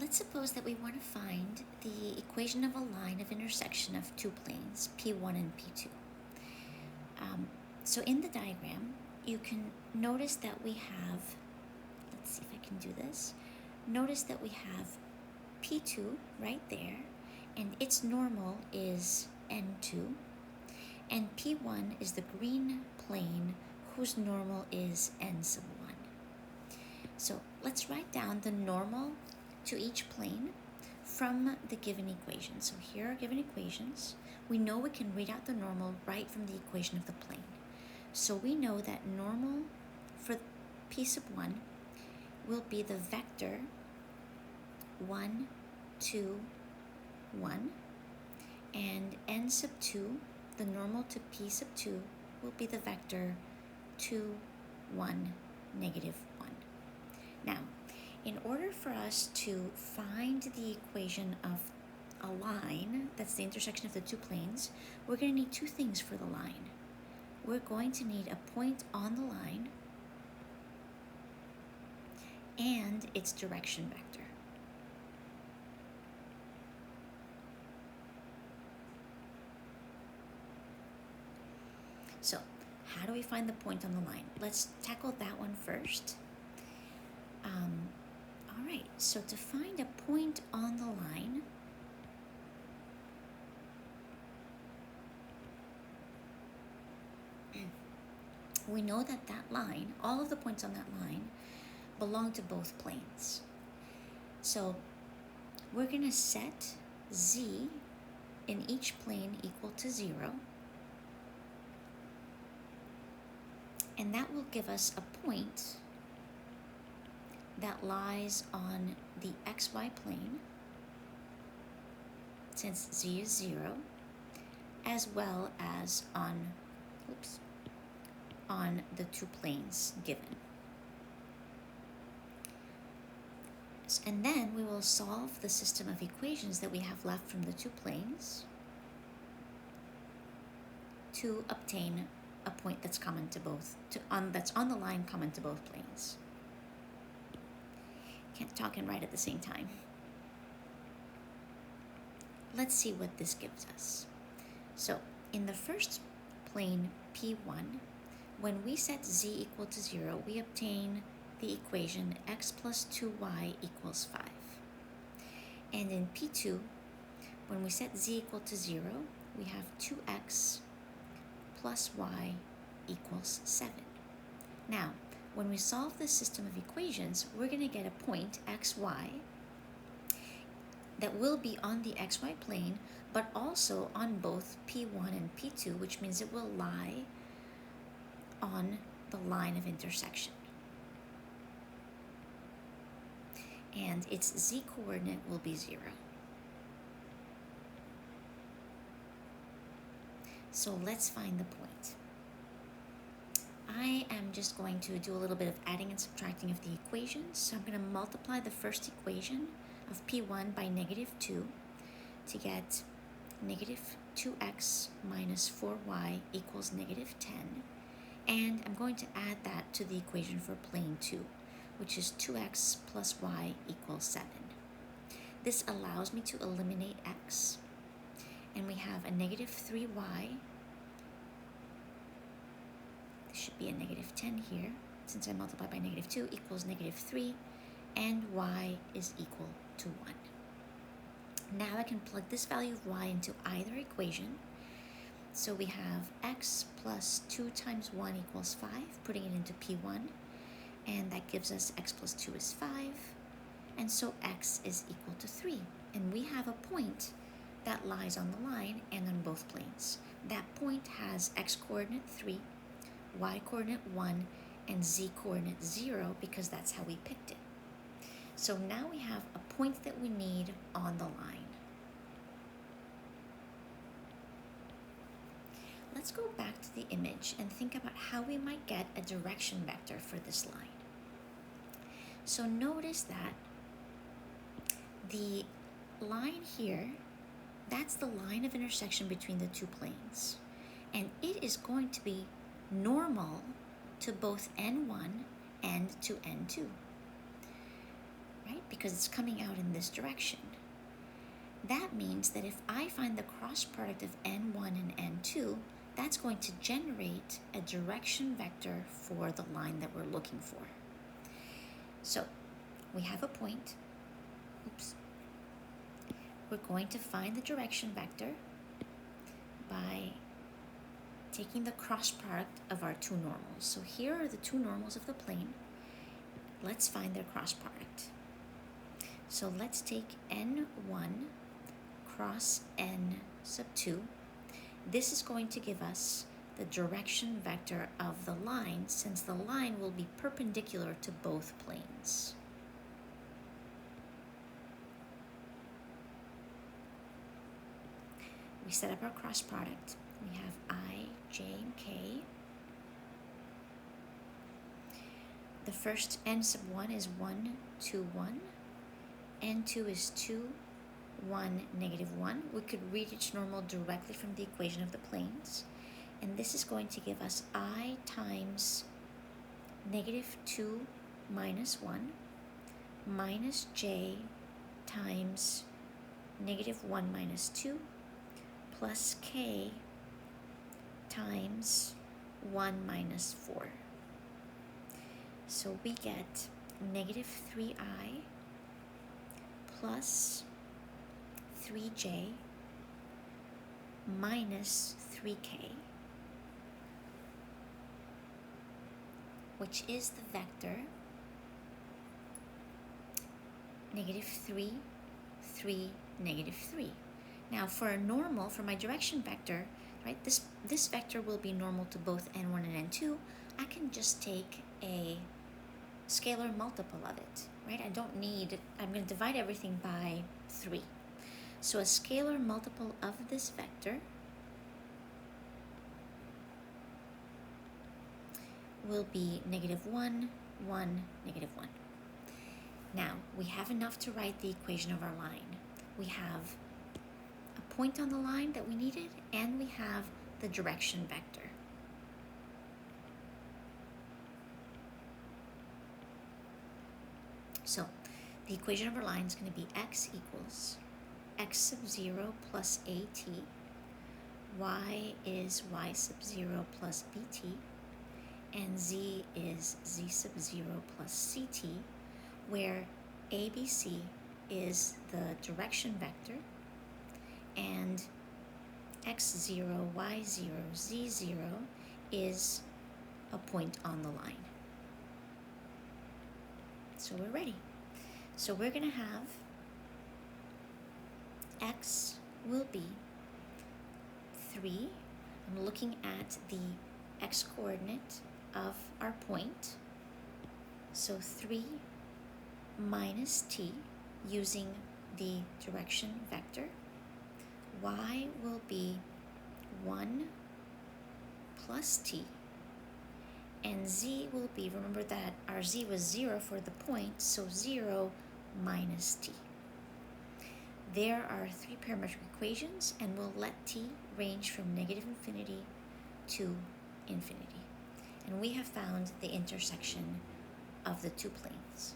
let's suppose that we want to find the equation of a line of intersection of two planes, P1 and P2. So in the diagram, you can notice that we have, let's see if I can do this. Notice that we have P2 right there, and its normal is N2, and P1 is the green plane whose normal is N sub 1. So let's write down the normal to each plane from the given equation. So here are given equations. We know we can read out the normal right from the equation of the plane. So we know that normal for P sub 1 will be the vector 1, 2, 1, and N sub 2, the normal to P sub 2, will be the vector 2, 1, negative 1. Now, in order for us to find the equation of a line, that's the intersection of the two planes, we're going to need two things for the line. We're going to need a point on the line and its direction vector. So, how do we find the point on the line? Let's tackle that one first. All right, so to find a point on the line, we know that that line, all of the points on that line, belong to both planes. So we're going to set z in each plane equal to 0, and that will give us a point that lies on the xy plane, since z is 0, as well as on the two planes given. And then we will solve the system of equations that we have left from the two planes to obtain a point that's common to both, that's on the line common to both planes. Can't talk and write at the same time. Let's see what this gives us. So in the first plane P1, when we set z equal to 0, we obtain the equation x plus 2y equals 5. And in P2, when we set z equal to 0, we have 2x plus y equals 7. Now, when we solve this system of equations, we're going to get a point, xy, that will be on the xy plane, but also on both P1 and P2, which means it will lie on the line of intersection. And its z-coordinate will be 0. So let's find the point. I am just going to do a little bit of adding and subtracting of the equations. So I'm going to multiply the first equation of P1 by -2 to get -2x minus 4y equals -10. And I'm going to add that to the equation for plane 2, which is 2x plus y equals 7. This allows me to eliminate x, and we have a -3y. This should be a -10 here, since I multiply by -2 equals -3, and y is equal to 1. Now I can plug this value of y into either equation. So we have x plus 2 times 1 equals 5, putting it into P1, and that gives us x plus 2 is 5, and so x is equal to 3. And we have a point that lies on the line and on both planes. That point has x-coordinate 3, y-coordinate 1, and z-coordinate 0, because that's how we picked it. So now we have a point that we need on the line. Let's go back to the image and think about how we might get a direction vector for this line. So notice that the line here, that's the line of intersection between the two planes. And it is going to be normal to both N1 and to N2. Right? because it's coming out in this direction. That means that if I find the cross product of n1 and n2, that's going to generate a direction vector for the line that we're looking for. So we have a point. Oops. We're going to find the direction vector by taking the cross product of our two normals. So here are the two normals of the plane. Let's find their cross product. So let's take n1 cross n sub 2. This is going to give us the direction vector of the line, since the line will be perpendicular to both planes. We set up our cross product. We have I, j, and k. The first n sub 1 is 1, 2, 1. n2 is 2, 1, negative 1. We could read each normal directly from the equation of the planes. And this is going to give us I times negative 2 minus 1 minus j times negative 1 minus 2 plus k times 1 minus 4. So we get negative 3i plus 3j minus 3k, which is the vector negative 3, 3, negative 3. Now for a normal, for my direction vector, right, this vector will be normal to both n1 and n2. I can just take a scalar multiple of it, right? I'm going to divide everything by 3. So a scalar multiple of this vector will be negative 1, 1, negative 1. Now, we have enough to write the equation of our line. We have a point on the line that we needed, and we have the direction vector. So, the equation of our line is going to be x equals x sub 0 plus at, y is y sub 0 plus bt, and z is z sub 0 plus ct, where ABC is the direction vector, and x0, y0, z0 is a point on the line. So we're ready. So we're going to have x will be 3. I'm looking at the x-coordinate of our point. So 3 minus t using the direction vector. Y will be 1 plus t. And z will be, remember that our z was 0 for the point, so 0 minus t. There are 3 parametric equations, and we'll let t range from negative infinity to infinity. And we have found the intersection of the two planes.